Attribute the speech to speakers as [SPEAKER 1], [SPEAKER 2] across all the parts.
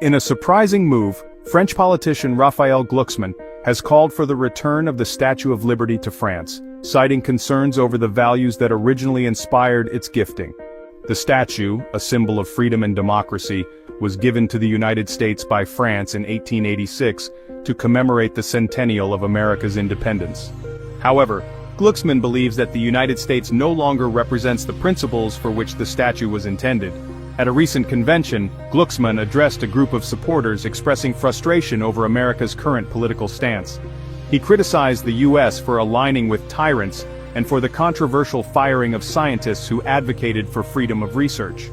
[SPEAKER 1] In a surprising move, French politician Raphael Glucksmann has called for the return of the Statue of Liberty to France, citing concerns over the values that originally inspired its gifting. The statue, a symbol of freedom and democracy, was given to the United States by France in 1886 to commemorate the centennial of America's independence. However, Glucksmann believes that the United States no longer represents the principles for which the statue was intended. At a recent convention, Glucksmann addressed a group of supporters expressing frustration over America's current political stance. He criticized the U.S. for aligning with tyrants and for the controversial firing of scientists who advocated for freedom of research.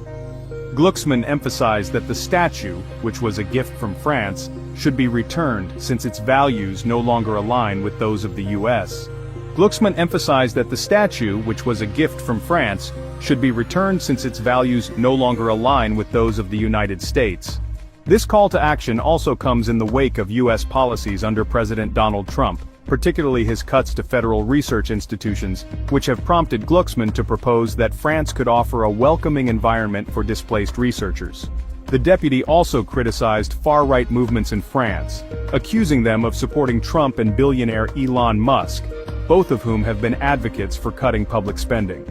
[SPEAKER 1] Glucksmann emphasized that the statue, which was a gift from France, should be returned since its values no longer align with those of the U.S. Glucksmann emphasized that the statue, which was a gift from France, should be returned since its values no longer align with those of the United States. This call to action also comes in the wake of U.S. policies under President Donald Trump, particularly his cuts to federal research institutions, which have prompted Glucksmann to propose that France could offer a welcoming environment for displaced researchers. The deputy also criticized far-right movements in France, accusing them of supporting Trump and billionaire Elon Musk, both of whom have been advocates for cutting public spending.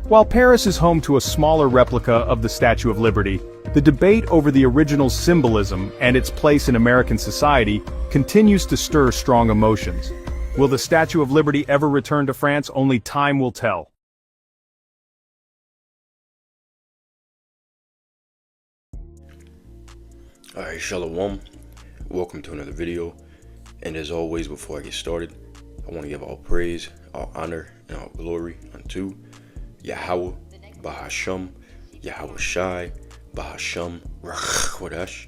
[SPEAKER 1] While Paris is home to a smaller replica of the Statue of Liberty, the debate over the original symbolism and its place in American society continues to stir strong emotions. Will the Statue of Liberty ever return to France? Only time will tell.
[SPEAKER 2] Alright, Shalom. Welcome to another video. And as always, before I get started, I want to give all praise, all honor, and all glory unto Yahweh, Bahasham, Yahweh Shai, Bahasham, Rakhwadash,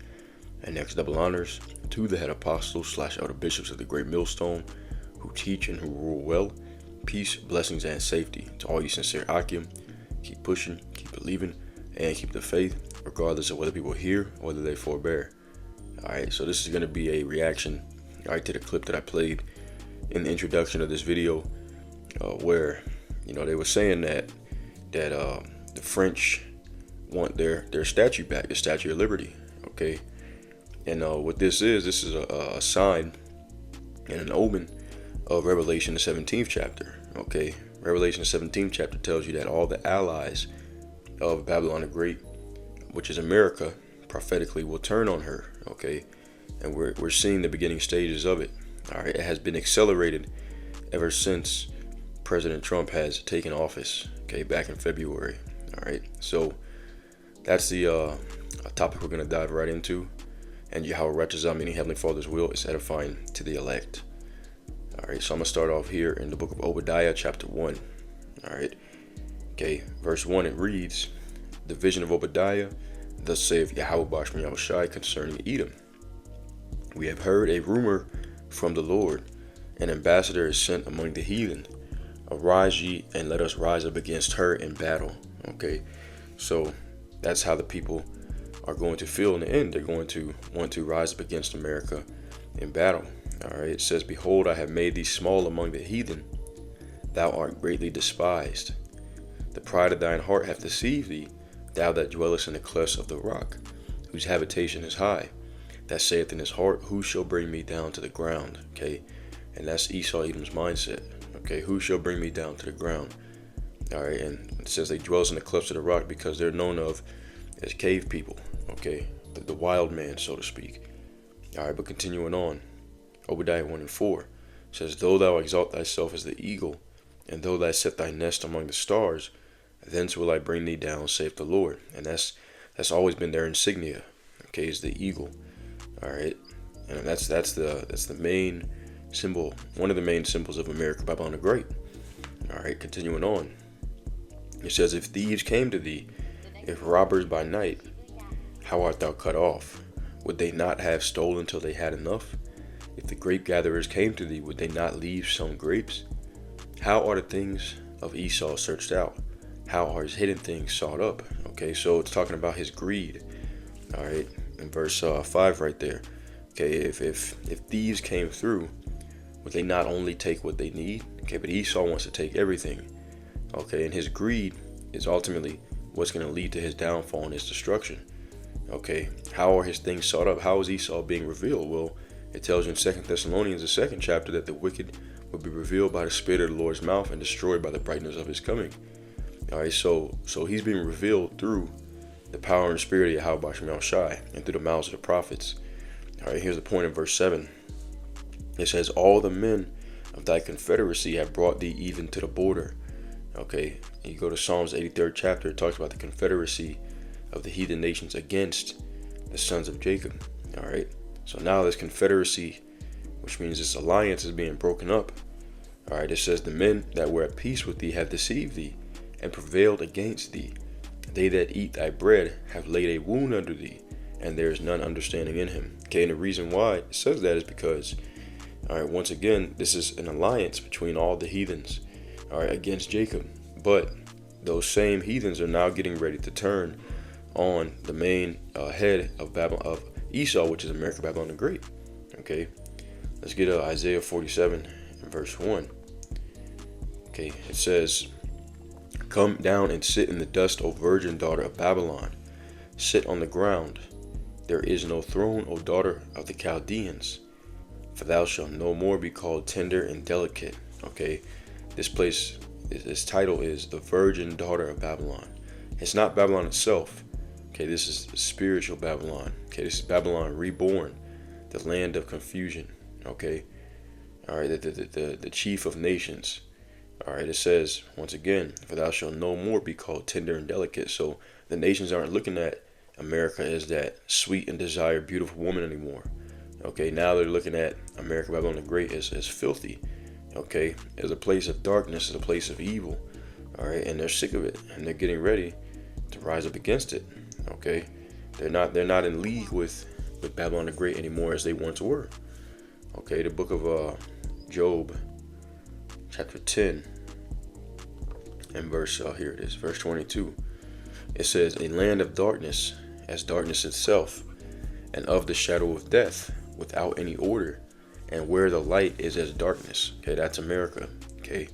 [SPEAKER 2] and next double honors to the head apostles / elder bishops of the Great Millstone who teach and who rule well. Peace, blessings, and safety to all you sincere Akim. Keep pushing, keep believing, and keep the faith, regardless of whether people hear or whether they forbear. Alright, so this is going to be a reaction, to the clip that I played in the introduction of this video, where, they were saying that the French want their statue back, the Statue of Liberty, okay? And what this is a sign and an omen of Revelation, the 17th chapter, okay? Revelation, the 17th chapter tells you that all the allies of Babylon the Great, which is America, prophetically will turn on her, okay? And we're seeing the beginning stages of it. All right, it has been accelerated ever since President Trump has taken office, okay, back in February. All right, so that's the topic we're going to dive right into. And Yahweh Ratchazah, meaning Heavenly Father's will, is edifying to the elect. All right, so I'm going to start off here in the book of Obadiah, chapter 1. All right, okay, verse 1, it reads, "The vision of Obadiah, thus saith Yahweh Bashmi Yahushai concerning Edom. We have heard a rumor from the Lord, an ambassador is sent among the heathen. Arise ye, and let us rise up against her in battle." Okay, so that's how the people are going to feel in the end. They're going to want to rise up against America in battle. All right, it says, "Behold, I have made thee small among the heathen. Thou art greatly despised. The pride of thine heart hath deceived thee, thou that dwellest in the clefts of the rock, whose habitation is high. That saith in his heart, who shall bring me down to the ground?" Okay, and that's Esau Edom's mindset. Okay, who shall bring me down to the ground? All right, and it says they dwells in the clefts of the rock because they're known of as cave people. Okay, the wild man, so to speak. All right, but continuing on, Obadiah 1 and 4 says, "Though thou exalt thyself as the eagle, and though thou set thy nest among the stars, thence will I bring thee down, saith the Lord." And that's always been their insignia. Okay, is the eagle. All right, and that's the main symbol, one of the main symbols of America, Babylon the Great. All right, continuing on, it says, "If thieves came to thee, if robbers by night, how art thou cut off? Would they not have stolen till they had enough? If the grape gatherers came to thee, would they not leave some grapes? How are the things of Esau searched out? How are his hidden things sought up?" Okay, so it's talking about his greed. All right, in verse 5 right there. Okay, if thieves came through, would they not only take what they need? Okay, but Esau wants to take everything. Okay, and his greed is ultimately what's going to lead to his downfall and his destruction. Okay, how are his things sought up? How is Esau being revealed? Well, it tells you in 2 Thessalonians, the 2nd chapter, that the wicked will be revealed by the spirit of the Lord's mouth and destroyed by the brightness of his coming. All right, so he's being revealed through the power and spirit of Yahweh Shem Shai and through the mouths of the prophets. All right, here's the point in verse 7. It says, all the men of thy confederacy have brought thee even to the border. Okay, and you go to Psalms 83rd chapter, it talks about the confederacy of the heathen nations against the sons of Jacob. All right, so now this confederacy, which means this alliance, is being broken up. All right, it says, the men that were at peace with thee have deceived thee and prevailed against thee. They that eat thy bread have laid a wound under thee, and there is none understanding in him. Okay, and the reason why it says that is because, all right, once again, this is an alliance between all the heathens, all right, against Jacob. But those same heathens are now getting ready to turn on the main head of Esau, which is America Babylon the Great. Okay, let's get Isaiah 47 and verse 1. Okay, it says, come down and sit in the dust, O virgin daughter of Babylon. Sit on the ground. There is no throne, O daughter of the Chaldeans. For thou shalt no more be called tender and delicate. Okay, this title is the virgin daughter of Babylon. It's not Babylon itself. Okay, this is spiritual Babylon. Okay, this is Babylon reborn, the land of confusion. Okay, all right, the chief of nations. All right, it says once again, for thou shalt no more be called tender and delicate. So the nations aren't looking at America as that sweet and desired, beautiful woman anymore. Okay, now they're looking at America Babylon the Great as filthy. Okay, as a place of darkness, as a place of evil. All right, and they're sick of it, and they're getting ready to rise up against it. Okay, they're not in league with Babylon the Great anymore as they once were. Okay, the book of Job, chapter 10, and verse here it is, verse 22. It says, a land of darkness, as darkness itself, and of the shadow of death, without any order, and where the light is as darkness. Okay, that's America. Okay,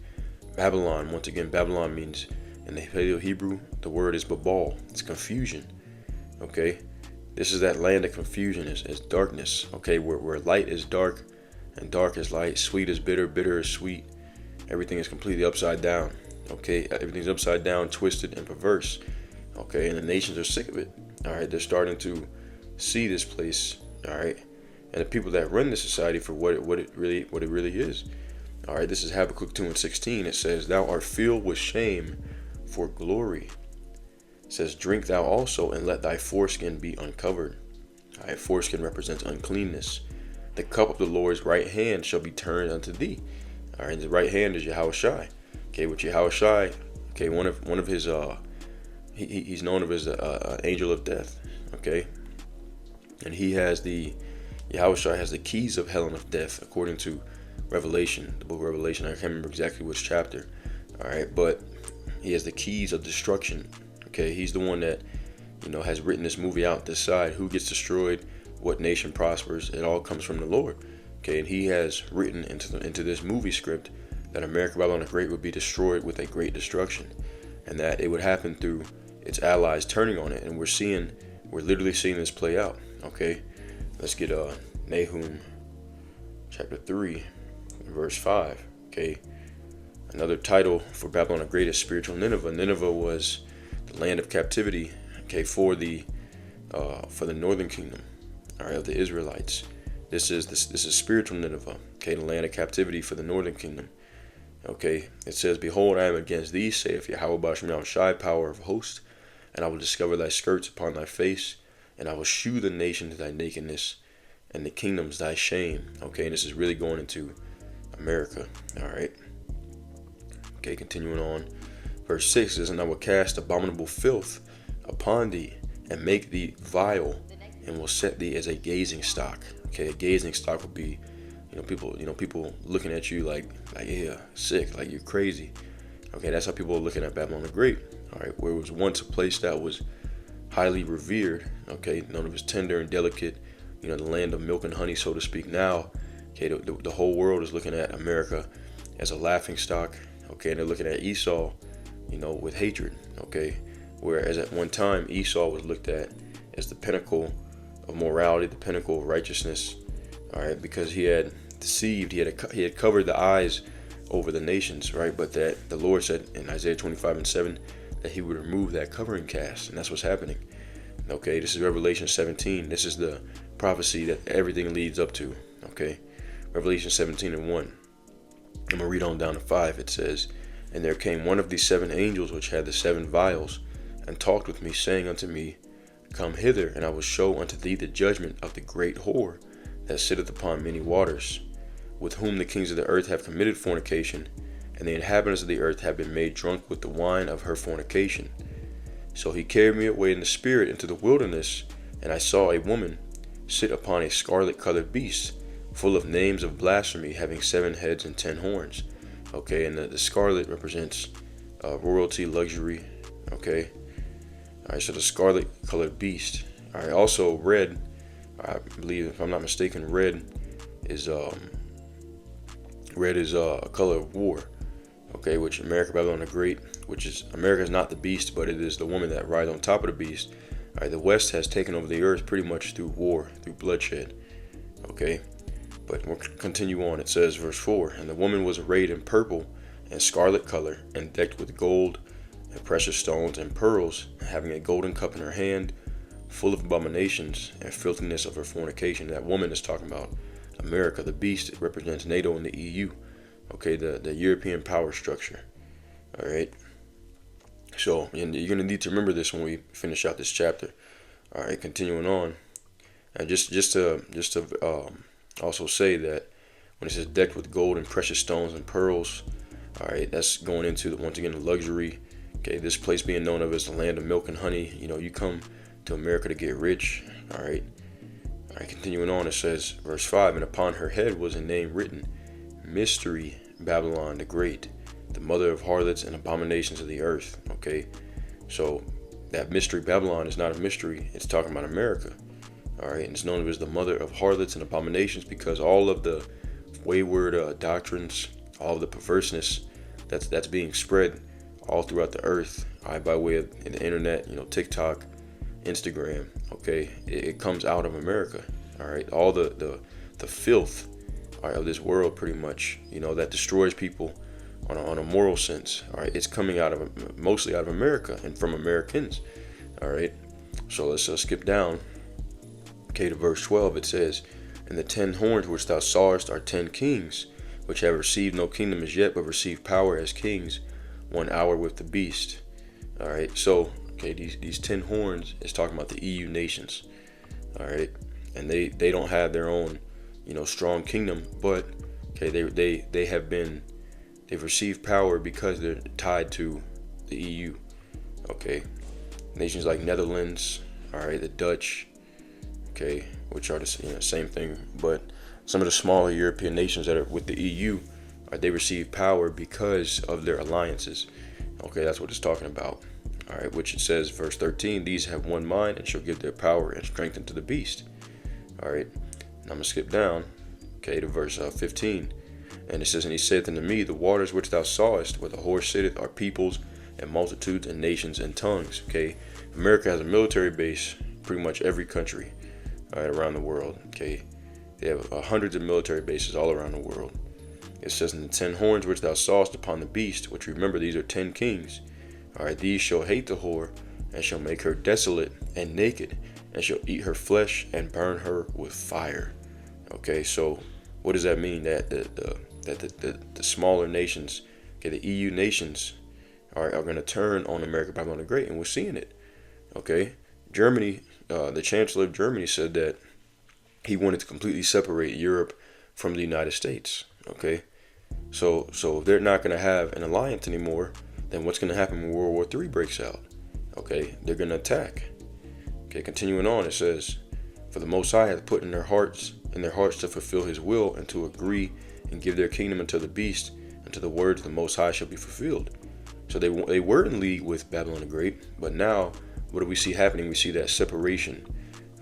[SPEAKER 2] Babylon, once again, Babylon means, in the Paleo-Hebrew, the word is Babal. It's confusion. Okay, this is that land of confusion, is darkness. Okay, where light is dark and dark is light, sweet is bitter, bitter is sweet. Everything is completely upside down. Okay, everything's upside down, twisted, and perverse. Okay, and the nations are sick of it. All right, they're starting to see this place. All right, and the people that run the society for what it really is. All right, this is Habakkuk 2:16. It says, thou art filled with shame for glory. It says, drink thou also, and let thy foreskin be uncovered. All right, foreskin represents uncleanness. The cup of the Lord's right hand shall be turned unto thee. All right, and the right hand is Yahweh Shai. Okay, with Yahweh Shai, okay, one of his he's known of as angel of death. Okay, and he has Yahweh Shai has the keys of hell and of death, according to Revelation, the book of Revelation. I can't remember exactly which chapter. All right, but he has the keys of destruction. Okay, he's the one that, has written this movie out, decide who gets destroyed, what nation prospers. It all comes from the Lord. Okay, and he has written into this movie script that America Babylon the Great would be destroyed with a great destruction, and that it would happen through its allies turning on it. And we're literally seeing this play out. Okay, let's get Nahum chapter 3 verse 5. Okay, another title for Babylon the Great is spiritual Nineveh. Nineveh was the land of captivity, okay, for the northern kingdom, all right, of the Israelites. This is spiritual Nineveh, okay, the land of captivity for the northern kingdom. Okay, it says, behold, I am against thee, saith Yahweh Ba'ashem Shai, power of hosts, and I will discover thy skirts upon thy face, and I will shew the nations thy nakedness, and the kingdoms thy shame. Okay, and this is really going into America. All right. Okay, continuing on. Verse 6 says, and I will cast abominable filth upon thee, and make thee vile, and will set thee as a gazing stock. Okay, a gazing stock would be, people looking at you like yeah, sick, like you're crazy. Okay, that's how people are looking at Babylon the Great. All right, where it was once a place that was highly revered. Okay, known as tender and delicate, the land of milk and honey, so to speak. Now, okay, the whole world is looking at America as a laughing stock. Okay, and they're looking at Esau, with hatred. Okay, whereas at one time Esau was looked at as the pinnacle of morality, the pinnacle of righteousness. All right, because he had deceived, he had covered the eyes over the nations, right? But that the Lord said in Isaiah 25:7 that he would remove that covering cast, and that's what's happening. Okay, this is Revelation 17. This is the prophecy that everything leads up to. Okay, Revelation 17:1. I'm gonna read on down to 5. It says, "And there came one of these 7 angels which had the 7 vials, and talked with me, saying unto me, Come hither, and I will show unto thee the judgment of the great whore that sitteth upon many waters, with whom the kings of the earth have committed fornication, and the inhabitants of the earth have been made drunk with the wine of her fornication. So he carried me away in the spirit into the wilderness, and I saw a woman sit upon a scarlet-colored beast, full of names of blasphemy, having 7 heads and 10 horns." Okay, and the scarlet represents royalty, luxury. Okay, all right. So the scarlet-colored beast. All right. Also, red. I believe, if I'm not mistaken, red is a color of war. Okay, which America, Babylon the Great, which is America is not the beast, but it is the woman that rides on top of the beast. All right, the West has taken over the earth pretty much through war, through bloodshed. Okay, but we'll continue on. It says, verse 4, "And the woman was arrayed in purple and scarlet color, and decked with gold and precious stones and pearls, having a golden cup in her hand, full of abominations and filthiness of her fornication." That woman is talking about America. The beast represents NATO and the EU. Okay, the European power structure. All right. So, and you're gonna need to remember this when we finish out this chapter. All right, continuing on, and just to also say that when it says decked with gold and precious stones and pearls, all right, that's going into once again the luxury. Okay, this place being known of as the land of milk and honey. You know, you come to America to get rich. All right. All right, continuing on, it says, verse 5, "And upon her head was a name written, Mystery Babylon the Great, the mother of harlots and abominations of the earth." Okay, so that mystery Babylon is not a mystery. It's talking about America. All right, and it's known as the mother of harlots and abominations because all of the wayward doctrines, all of the perverseness that's being spread all throughout the earth, all right, by way of the internet, you know, TikTok, Instagram. Okay, it comes out of America. All right, all the filth, all right, of this world, pretty much, you know, that destroys people on a moral sense. All right, it's coming out of mostly out of America and from Americans. All right, so let's skip down. Okay, to verse 12. It says, "And the 10 horns which thou sawest are 10 kings, which have received no kingdom as yet, but receive power as kings 1 hour with the beast." All right, so okay, these 10 horns is talking about the EU nations. All right, and they don't have their own, you know, strong kingdom, but okay, they've received power because they're tied to the EU. Okay, nations like Netherlands, all right, the Dutch, okay, which are the same thing, but some of the smaller European nations that are with the EU, they receive power because of their alliances. Okay, that's what it's talking about. All right, which it says, verse 13, "These have one mind and shall give their power and strength unto the beast." All right, and I'm gonna skip down, okay, to verse 15, and it says, "And he saith unto me, The waters which thou sawest, where the horse sitteth, are peoples and multitudes and nations and tongues." Okay, America has a military base pretty much every country, all right, around the world. Okay, they have hundreds of military bases all around the world. It says, "And the 10 horns which thou sawest upon the beast," which, remember, these are 10 kings. All right, "these shall hate the whore, and shall make her desolate and naked, and shall eat her flesh and burn her with fire." Okay, so what does that mean? That the smaller nations, okay, the EU nations, are going to turn on America, Babylon the Great, and we're seeing it. Okay, Germany, the Chancellor of Germany said that he wanted to completely separate Europe from the United States. Okay, so if they're not going to have an alliance anymore, then what's going to happen when World War III breaks out? Okay, they're going to attack. Okay, continuing on, it says, "For the Most High hath put in their hearts to fulfill his will, and to agree and give their kingdom unto the beast, until the words of the Most High shall be fulfilled." So they were in league with Babylon the Great, but now what do we see happening? We see that separation.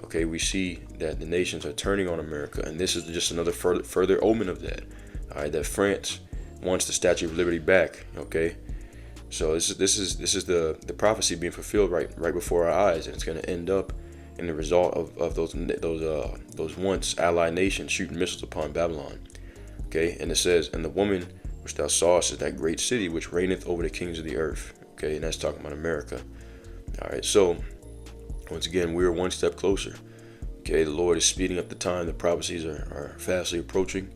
[SPEAKER 2] Okay, we see that the nations are turning on America, and this is just another further omen of that. All right, that France wants the Statue of Liberty back. Okay, so this is the prophecy being fulfilled right before our eyes, and it's going to end up and the result of those once allied nations shooting missiles upon Babylon. Okay, and it says, and the woman which thou sawest is that great city which reigneth over the kings of the earth. Okay, and that's talking about America. All right, so once again, we're one step closer. Okay, the Lord is speeding up the time. The prophecies are fastly approaching.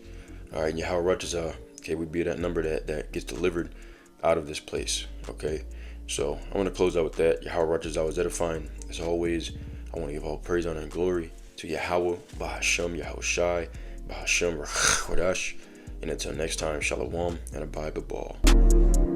[SPEAKER 2] All right, and Yahweh Ratazah, okay, we be that number that gets delivered out of this place. Okay, so I want to close out with that. Yahweh Ratazah was edifying. As always, I want to give all praise, honor, and glory to Yahweh, Bahashem, Yahweh Shai, Bahashem, Rach, and until next time, Shalom, and Abide Babal.